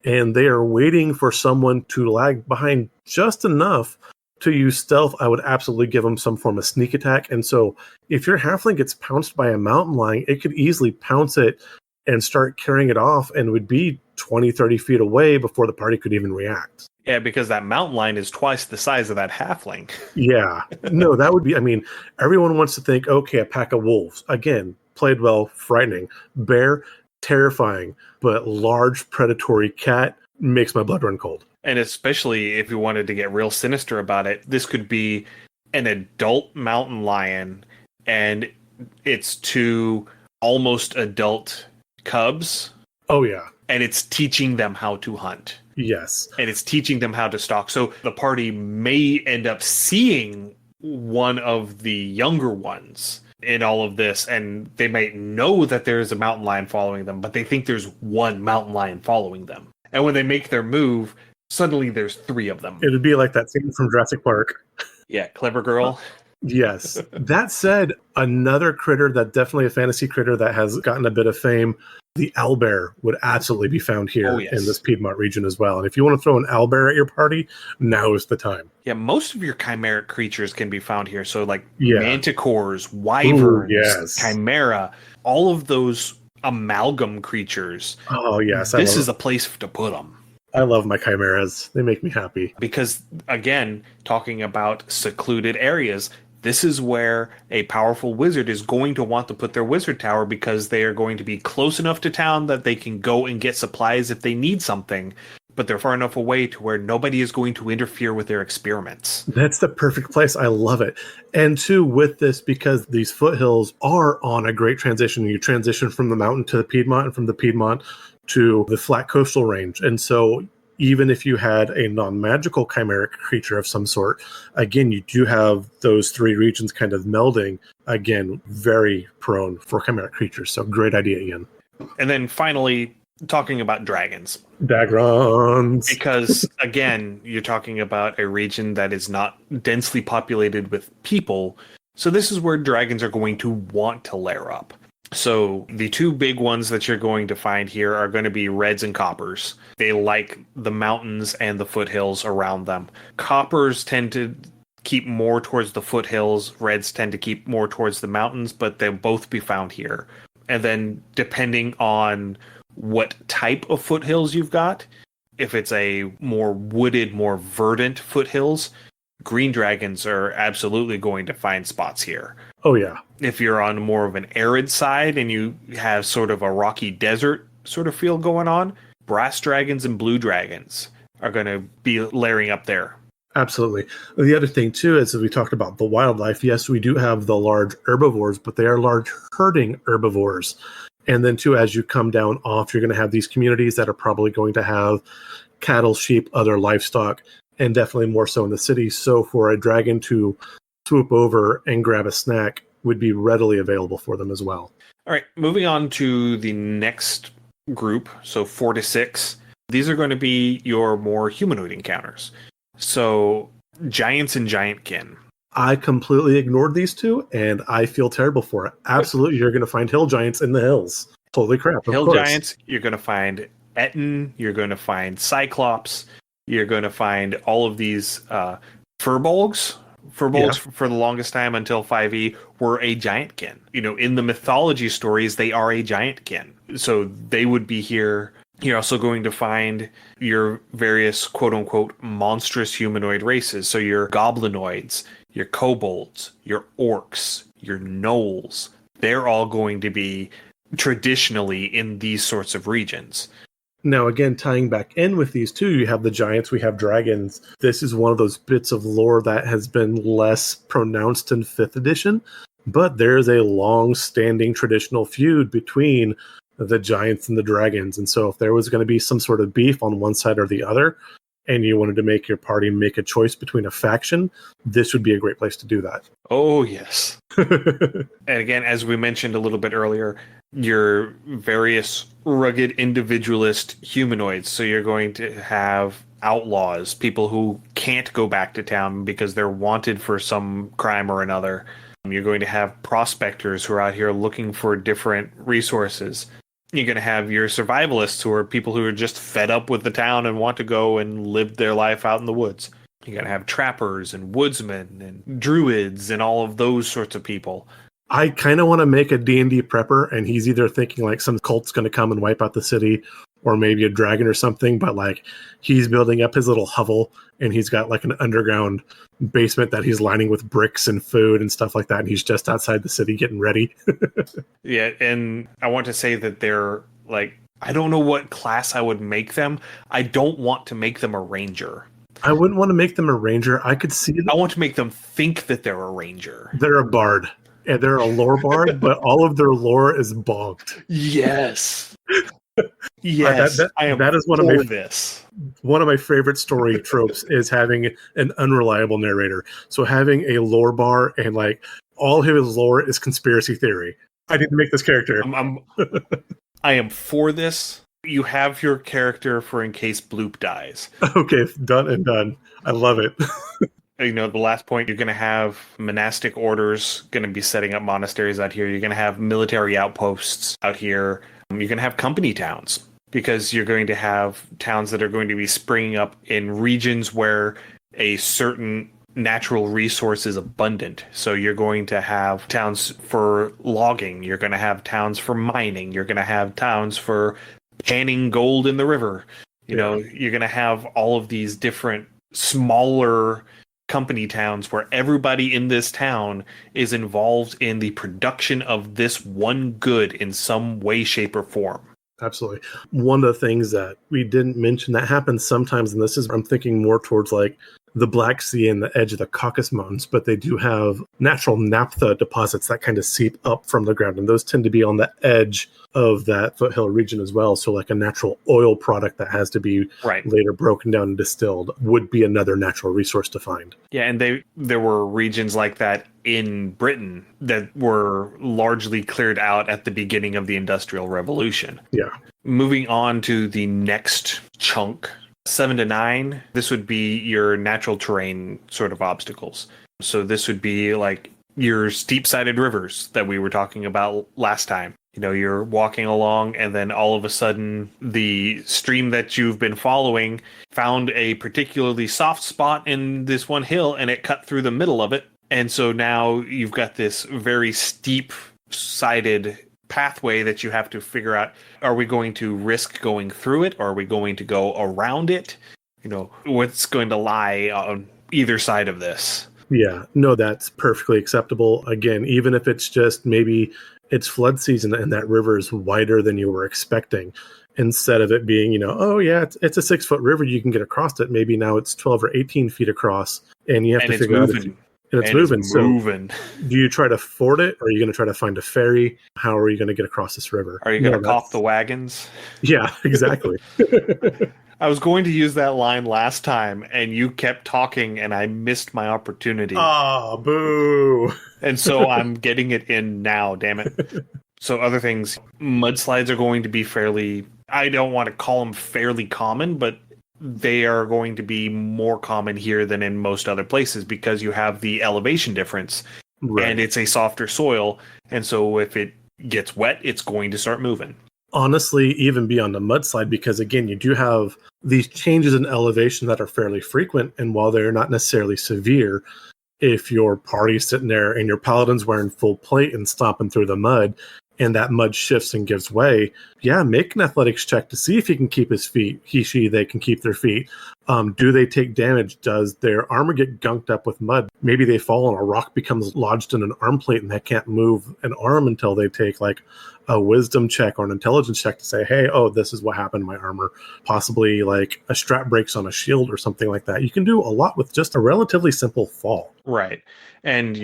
and they are waiting for someone to lag behind just enough to use stealth. I would absolutely give them some form of sneak attack. And so if your halfling gets pounced by a mountain lion, it could easily pounce it and start carrying it off and would be 20, 30 feet away before the party could even react. Yeah, because that mountain lion is twice the size of that halfling. Yeah. No, that would be, everyone wants to think, okay, a pack of wolves. Again, played well, frightening. Bear, terrifying, but large predatory cat makes my blood run cold. And especially if you wanted to get real sinister about it, this could be an adult mountain lion and it's 2 almost adult cubs. Oh, yeah. And it's teaching them how to hunt. Yes. And it's teaching them how to stalk. So the party may end up seeing one of the younger ones in all of this, and they might know that there's a mountain lion following them, but they think there's one mountain lion following them. And when they make their move, suddenly there's 3 of them. It would be like that scene from Jurassic Park. Yeah, clever girl. Yes. That said, another critter that definitely a fantasy critter that has gotten a bit of fame, the owlbear would absolutely be found here in this Piedmont region as well. And if you want to throw an owlbear at your party, now is the time. Yeah, most of your chimeric creatures can be found here. So like Yeah. manticores, wyverns, yes. chimera, all of those amalgam creatures. Oh, yes. This is a place to put them. I love my chimeras. They make me happy. Because, again, talking about secluded areas, this is where a powerful wizard is going to want to put their wizard tower because they are going to be close enough to town that they can go and get supplies if they need something, but they're far enough away to where nobody is going to interfere with their experiments. That's the perfect place. I love it. And two, with this, because these foothills are on a great transition. You transition from the mountain to the Piedmont and from the Piedmont to the flat coastal range. And so even if you had a non-magical chimeric creature of some sort, again, you do have those three regions kind of melding. Again, very prone for chimeric creatures. So great idea, Ian. And then finally, talking about dragons. Dagrons. Because, again, you're talking about a region that is not densely populated with people. So this is where dragons are going to want to lair up. So the two big ones that you're going to find here are going to be reds and coppers. They like the mountains and the foothills around them. Coppers tend to keep more towards the foothills. Reds tend to keep more towards the mountains, but they'll both be found here. And then depending on what type of foothills you've got, if it's a more wooded, more verdant foothills, green dragons are absolutely going to find spots here. Oh, yeah. If you're on more of an arid side and you have sort of a rocky desert sort of feel going on, brass dragons and blue dragons are going to be layering up there. Absolutely. The other thing, too, is we talked about the wildlife. Yes, we do have the large herbivores, but they are large herding herbivores. And then, too, as you come down off, you're going to have these communities that are probably going to have cattle, sheep, other livestock, and definitely more so in the city. So for a dragon to swoop over and grab a snack would be readily available for them as well. All right, moving on to the next group, so 4 to 6. These are going to be your more humanoid encounters. So giants and giantkin. I completely ignored these two, and I feel terrible for it. Absolutely, you're going to find hill giants in the hills. Holy crap, Hill giants, you're going to find Etten, you're going to find Cyclops, you're going to find all of these furbolgs. Furbolgs, for the longest time until 5e, were a giantkin. You know, in the mythology stories, they are a giantkin. So they would be here. You're also going to find your various quote-unquote monstrous humanoid races. So your goblinoids, your kobolds, your orcs, your gnolls. They're all going to be traditionally in these sorts of regions. Now, again, tying back in with these two, you have the giants, we have dragons. This is one of those bits of lore that has been less pronounced in 5th edition, but there's a long-standing traditional feud between the giants and the dragons. And so if there was going to be some sort of beef on one side or the other, and you wanted to make your party make a choice between a faction, this would be a great place to do that. Oh, yes. And again, as we mentioned a little bit earlier, your various rugged individualist humanoids. So you're going to have outlaws, people who can't go back to town because they're wanted for some crime or another. You're going to have prospectors who are out here looking for different resources. You're going to have your survivalists, who are people who are just fed up with the town and want to go and live their life out in the woods. You're going to have trappers and woodsmen and druids and all of those sorts of people. I kind of want to make a D&D prepper, and he's either thinking like some cult's going to come and wipe out the city, or maybe a dragon or something, but like he's building up his little hovel, and he's got like an underground basement that he's lining with bricks and food and stuff like that, and he's just outside the city getting ready. Yeah, and I want to say that they're like, I don't know what class I would make them. I don't want to make them a ranger. I wouldn't want to make them a ranger. I could see them. I want to make them think that they're a ranger. They're a bard. And they're a lore bard, but all of their lore is bonked. Yes. Yes. That is one of my favorite story tropes is having an unreliable narrator. So having a lore bar and like all of his lore is conspiracy theory. I didn't make this character. I am for this. You have your character for in case Bloop dies. Okay, done and done. I love it. The last point, you're going to have monastic orders going to be setting up monasteries out here. You're going to have military outposts out here. You're going to have company towns because you're going to have towns that are going to be springing up in regions where a certain natural resource is abundant. So you're going to have towns for logging. You're going to have towns for mining. You're going to have towns for panning gold in the river. You're going to have all of these different smaller company towns where everybody in this town is involved in the production of this one good in some way, shape, or form. Absolutely. One of the things that we didn't mention that happens sometimes, and this is, I'm thinking more towards like the Black Sea and the edge of the Caucasus Mountains, but they do have natural naphtha deposits that kind of seep up from the ground, and those tend to be on the edge of that foothill region as well. So like a natural oil product that has to be later broken down and distilled would be another natural resource to find. Yeah, and there were regions like that in Britain that were largely cleared out at the beginning of the Industrial Revolution. Yeah. Moving on to the next chunk, 7 to 9, this would be your natural terrain sort of obstacles. So this would be like your steep-sided rivers that we were talking about last time. You're walking along and then all of a sudden the stream that you've been following found a particularly soft spot in this one hill and it cut through the middle of it. And so now you've got this very steep-sided pathway that you have to figure out, are we going to risk going through it or are we going to go around it? What's going to lie on either side of this? Yeah, no, that's perfectly acceptable. Again, even if it's just maybe it's flood season and that river is wider than you were expecting, instead of it being, oh yeah, it's a 6-foot river, you can get across it. Maybe now it's 12 or 18 feet across and you have to figure out it's moving. So do you try to ford it or are you going to try to find a ferry? How are you going to get across this river? Are you going to caulk the wagons? Yeah, exactly. I was going to use that line last time, and you kept talking, and I missed my opportunity. Oh, boo. And so I'm getting it in now, damn it. So other things, mudslides are going to be fairly, I don't want to call them fairly common, but they are going to be more common here than in most other places because you have the elevation difference, and it's a softer soil, and so if it gets wet, it's going to start moving. Honestly, even beyond a mudslide, because again, you do have these changes in elevation that are fairly frequent, and while they're not necessarily severe, if your party's sitting there and your paladin's wearing full plate and stomping through the mud, and that mud shifts and gives way, make an athletics check to see if he can keep his feet. They can keep their feet. Do they take damage? Does their armor get gunked up with mud? Maybe they fall and a rock becomes lodged in an arm plate and they can't move an arm until they take like a wisdom check or an intelligence check to say, hey, this is what happened to my armor. Possibly like a strap breaks on a shield or something like that. You can do a lot with just a relatively simple fall. Right. And,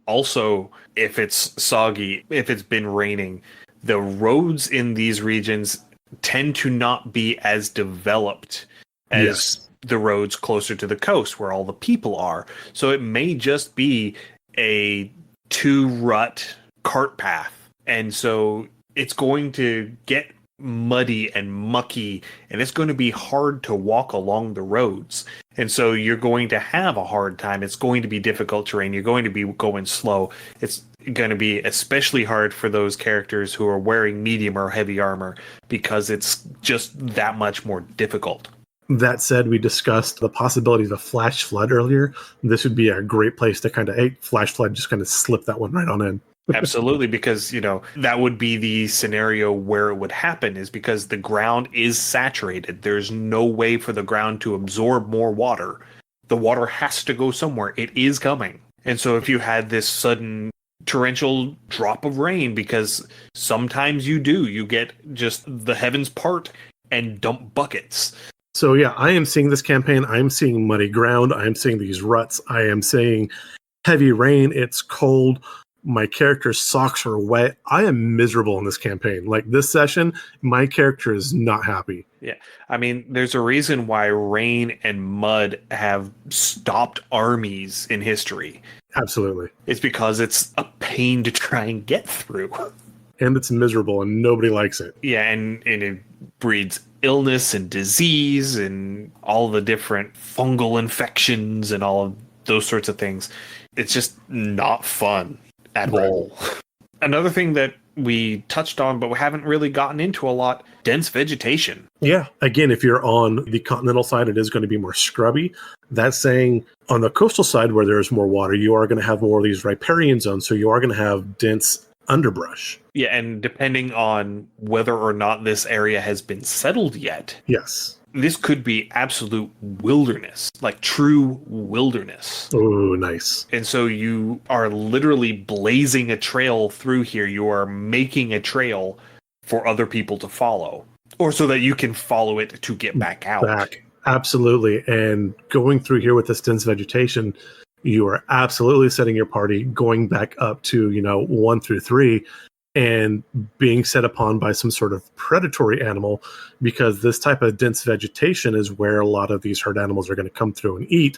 also if it's soggy, if it's been raining, the roads in these regions tend to not be as developed as the roads closer to the coast where all the people are. So it may just be a 2-rut cart path. And so it's going to get muddy and mucky, and it's going to be hard to walk along the roads. And so you're going to have a hard time. It's going to be difficult terrain. You're going to be going slow. It's going to be especially hard for those characters who are wearing medium or heavy armor because it's just that much more difficult. That said, we discussed the possibility of a flash flood earlier. This would be a great place to kind of, flash flood, just kind of slip that one right on in. Absolutely, because, that would be the scenario where it would happen is because the ground is saturated. There's no way for the ground to absorb more water. The water has to go somewhere. It is coming. And so if you had this sudden torrential drop of rain, because sometimes you get just the heavens part and dump buckets. So yeah, I am seeing this campaign. I'm seeing muddy ground. I'm seeing these ruts. I am seeing heavy rain. It's cold. My character's socks are wet. I am miserable in this campaign. Like this session, my character is not happy. Yeah. I mean, there's a reason why rain and mud have stopped armies in history. Absolutely. It's because it's a pain to try and get through. And it's miserable and nobody likes it. Yeah, and it breeds illness and disease and all the different fungal infections and all of those sorts of things. It's just not fun at Right. all. Another thing that we touched on, but we haven't really gotten into a lot, dense vegetation. Yeah. Again, if you're on the continental side, it is going to be more scrubby. That's saying on the coastal side where there's more water, you are going to have more of these riparian zones. So you are going to have dense underbrush. Yeah, and depending on whether or not this area has been settled yet, Yes. this could be absolute wilderness, like true wilderness. Oh, nice. And so you are literally blazing a trail through here. You are making a trail for other people to follow, or so that you can follow it to get back out. Absolutely. And going through here with this dense vegetation, you are absolutely setting your party going back up to, 1 through 3 and being set upon by some sort of predatory animal, because this type of dense vegetation is where a lot of these herd animals are going to come through and eat.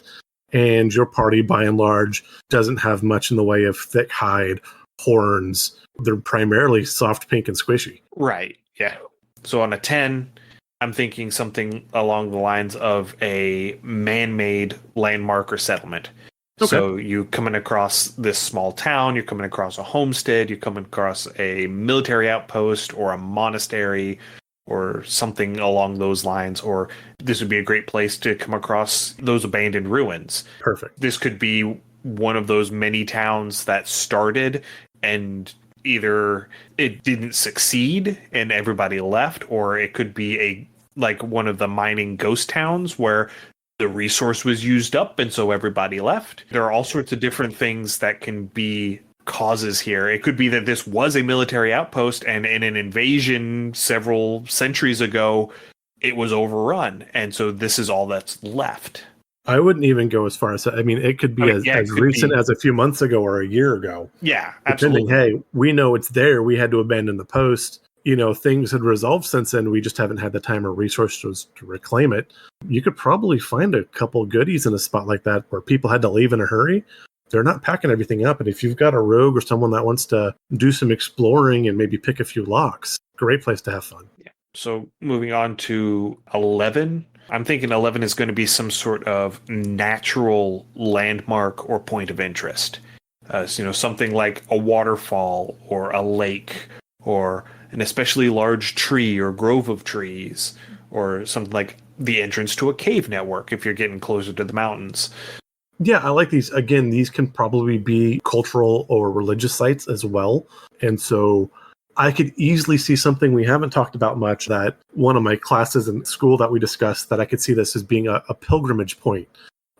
And your party, by and large, doesn't have much in the way of thick hide, horns. They're primarily soft, pink, and squishy. Right. Yeah. So on a 10, I'm thinking something along the lines of a man-made landmark or settlement. Okay. So you coming across this small town, you're coming across a homestead, you're coming across a military outpost or a monastery or something along those lines, or this would be a great place to come across those abandoned ruins. Perfect. This could be one of those many towns that started and either it didn't succeed and everybody left, or it could be like one of the mining ghost towns where the resource was used up and so everybody left. There are all sorts of different things that can be causes here. It could be that this was a military outpost and in an invasion several centuries ago, it was overrun. And so this is all that's left. I wouldn't even go as far as it could be as recent as a few months ago or a year ago. Yeah, absolutely. Hey, we know it's there. We had to abandon the post. Things had resolved since then. We just haven't had the time or resources to reclaim it. You could probably find a couple goodies in a spot like that where people had to leave in a hurry. They're not packing everything up. And if you've got a rogue or someone that wants to do some exploring and maybe pick a few locks, great place to have fun. Yeah. So moving on to 11, I'm thinking 11 is going to be some sort of natural landmark or point of interest. Something like a waterfall or a lake or an especially large tree or grove of trees, or something like the entrance to a cave network if you're getting closer to the mountains. Yeah, I like these. Again, these can probably be cultural or religious sites as well. And so I could easily see something we haven't talked about much, that one of my classes in school that we discussed, that I could see this as being a pilgrimage point.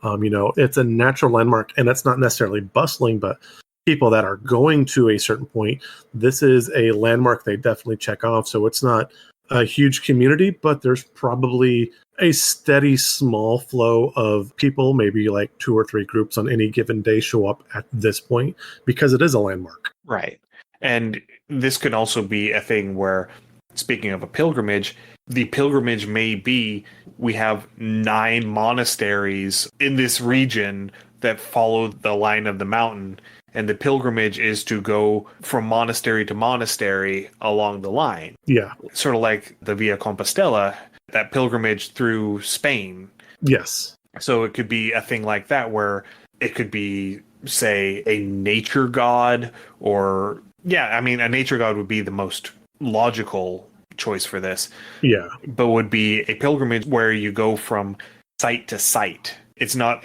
It's a natural landmark, and it's not necessarily bustling, but people that are going to a certain point, this is a landmark they definitely check off. So it's not a huge community, but there's probably a steady small flow of people, maybe like 2 or 3 groups on any given day show up at this point because it is a landmark. Right. And this could also be a thing where, speaking of a pilgrimage, the pilgrimage may be we have 9 monasteries in this region that follow the line of the mountain. And the pilgrimage is to go from monastery to monastery along the line. Yeah. Sort of like the Via Compostela, that pilgrimage through Spain. Yes. So it could be a thing like that where it could be, say, a nature god or, a nature god would be the most logical choice for this. Yeah. But would be a pilgrimage where you go from site to site. It's not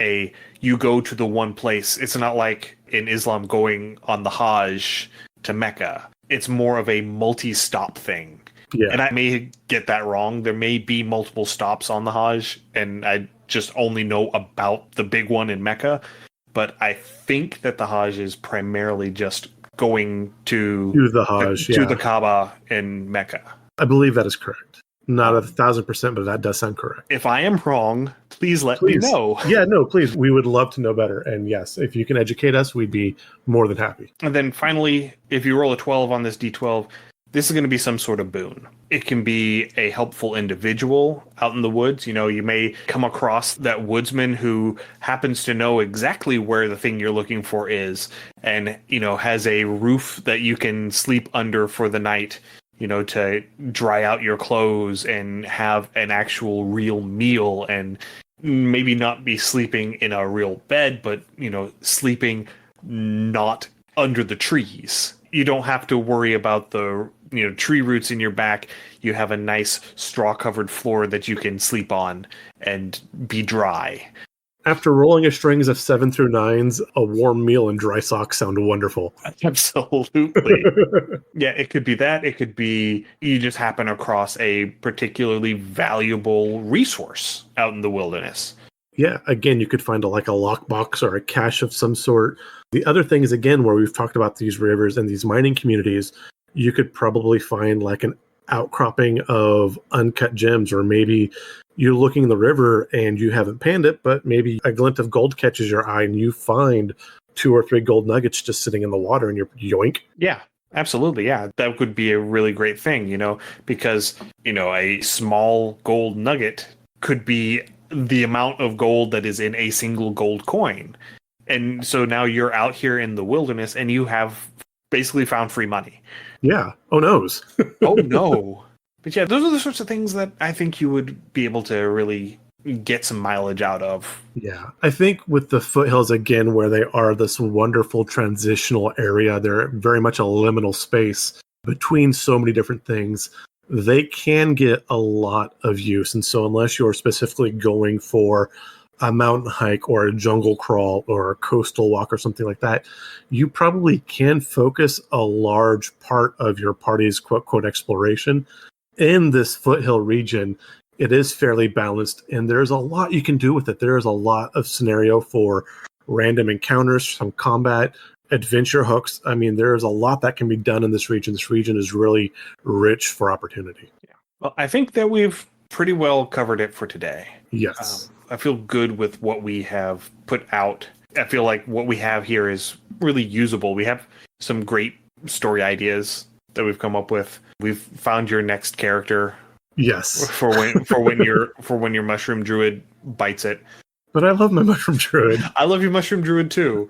you go to the one place. It's not like in Islam going on the Hajj to Mecca. It's more of a multi-stop thing. Yeah. And I may get that wrong. There may be multiple stops on the Hajj, and I just only know about the big one in Mecca. But I think that the Hajj is primarily just going to the Hajj, to the Kaaba in Mecca. I believe that is correct. Not 1,000%, but that does sound correct. If I am wrong, please let me know. Yeah, no, please. We would love to know better. And yes, if you can educate us, we'd be more than happy. And then finally, if you roll a 12 on this D12, this is going to be some sort of boon. It can be a helpful individual out in the woods. You may come across that woodsman who happens to know exactly where the thing you're looking for is and, has a roof that you can sleep under for the night, to dry out your clothes and have an actual real meal and maybe not be sleeping in a real bed, but, sleeping not under the trees. You don't have to worry about the, tree roots in your back. You have a nice straw-covered floor that you can sleep on and be dry. After rolling a strings of 7 through 9s, a warm meal and dry socks sound wonderful. Absolutely. Yeah, it could be that. It could be you just happen across a particularly valuable resource out in the wilderness. Yeah, again, you could find a lockbox or a cache of some sort. The other thing is, again, where we've talked about these rivers and these mining communities, you could probably find like an outcropping of uncut gems, or maybe you're looking in the river and you haven't panned it, but maybe a glint of gold catches your eye and you find 2 or 3 gold nuggets just sitting in the water and you're yoink. Yeah, absolutely. Yeah, that could be a really great thing, because, a small gold nugget could be the amount of gold that is in a single gold coin. And so now you're out here in the wilderness and you have basically found free money. Yeah. Oh, noes. Oh, no. But yeah, those are the sorts of things that I think you would be able to really get some mileage out of. Yeah. I think with the foothills, again, where they are this wonderful transitional area, they're very much a liminal space between so many different things. They can get a lot of use. And so unless you're specifically going for a mountain hike or a jungle crawl or a coastal walk or something like that, you probably can focus a large part of your party's quote exploration in this foothill region. It is fairly balanced and there's a lot you can do with it. There's a lot of scenario for random encounters, some combat, adventure hooks. I mean, there's a lot that can be done in this region. This region is really rich for opportunity. Yeah. Well, I think that we've pretty well covered it for today. Yes. I feel good with what we have put out. I feel like what we have here is really usable. We have some great story ideas that we've come up with. We've found your next character. Yes. For when your mushroom druid bites it. But I love my mushroom druid. I love your mushroom druid too.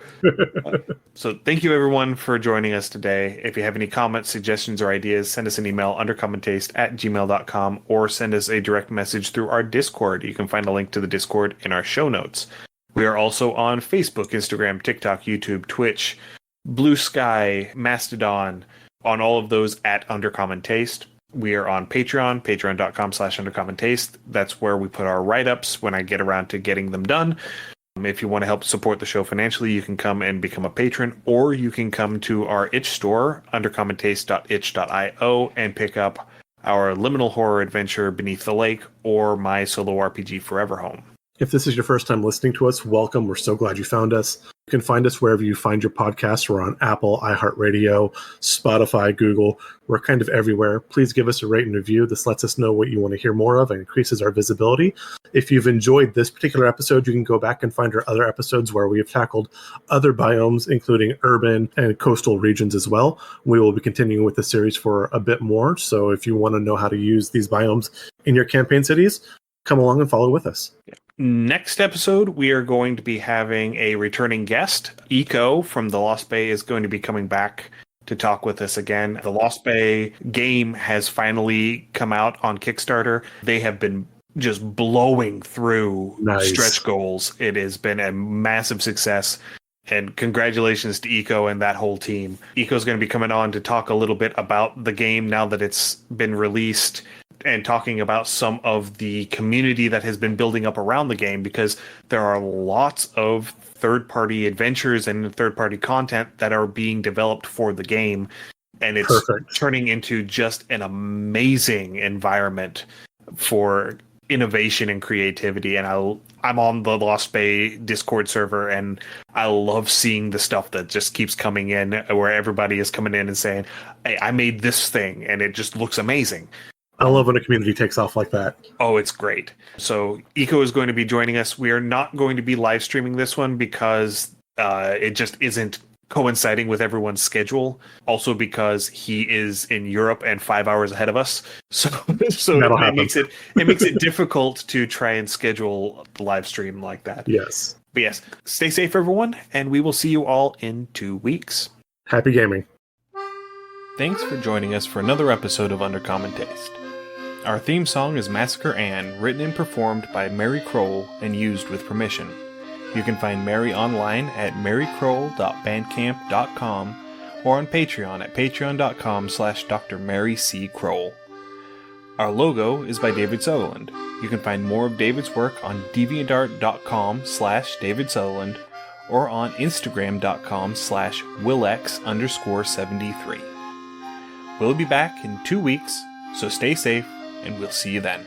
So thank you everyone for joining us today. If you have any comments, suggestions, or ideas, send us an email, undercommontaste@gmail.com, or send us a direct message through our Discord. You can find a link to the Discord in our show notes. We are also on Facebook, Instagram, TikTok, YouTube, Twitch, BlueSky, Mastodon, on all of those at Undercommon Taste. We are on Patreon, patreon.com/undercommontaste. That's where we put our write-ups when I get around to getting them done. If you want to help support the show financially, you can come and become a patron, or you can come to our itch store, undercommontaste.itch.io, and pick up our liminal horror adventure Beneath the Lake or my solo RPG Forever Home. If this is your first time listening to us, welcome. We're so glad you found us. You can find us wherever you find your podcasts. We're on Apple, iHeartRadio, Spotify, Google. We're kind of everywhere. Please give us a rate and review. This lets us know what you want to hear more of and increases our visibility. If you've enjoyed this particular episode, you can go back and find our other episodes where we have tackled other biomes, including urban and coastal regions as well. We will be continuing with the series for a bit more. So if you want to know how to use these biomes in your campaign cities, come along and follow with us. Next episode, we are going to be having a returning guest. Eco from the Lost Bay is going to be coming back to talk with us again. The Lost Bay game has finally come out on Kickstarter. They have been just blowing through stretch goals. It has been a massive success. And congratulations to Eco and that whole team. Eco's going to be coming on to talk a little bit about the game now that it's been released, and talking about some of the community that has been building up around the game, because there are lots of third-party adventures and third-party content that are being developed for the game, and it's turning into just an amazing environment for innovation and creativity. And I'm on the Lost Bay Discord server, and I love seeing the stuff that just keeps coming in, where everybody is coming in and saying, hey, I made this thing and it just looks amazing. I love when a community takes off like that. Oh, it's great. So Eco is going to be joining us. We are not going to be live streaming this one because it just isn't coinciding with everyone's schedule. Also because he is in Europe and 5 hours ahead of us. So it makes it difficult to try and schedule the live stream like that. Yes. But yes, stay safe, everyone, and we will see you all in 2 weeks. Happy gaming. Thanks for joining us for another episode of Undercommon Taste. Our theme song is Massacre Ann, written and performed by Mary Kroll and used with permission. You can find Mary online at marykroll.bandcamp.com or on Patreon at patreon.com/Dr. Mary C. Kroll. Our logo is by David Sutherland. You can find more of David's work on deviantart.com/David Sutherland or on instagram.com/Willex_73. We'll be back in 2 weeks, so stay safe, and we'll see you then.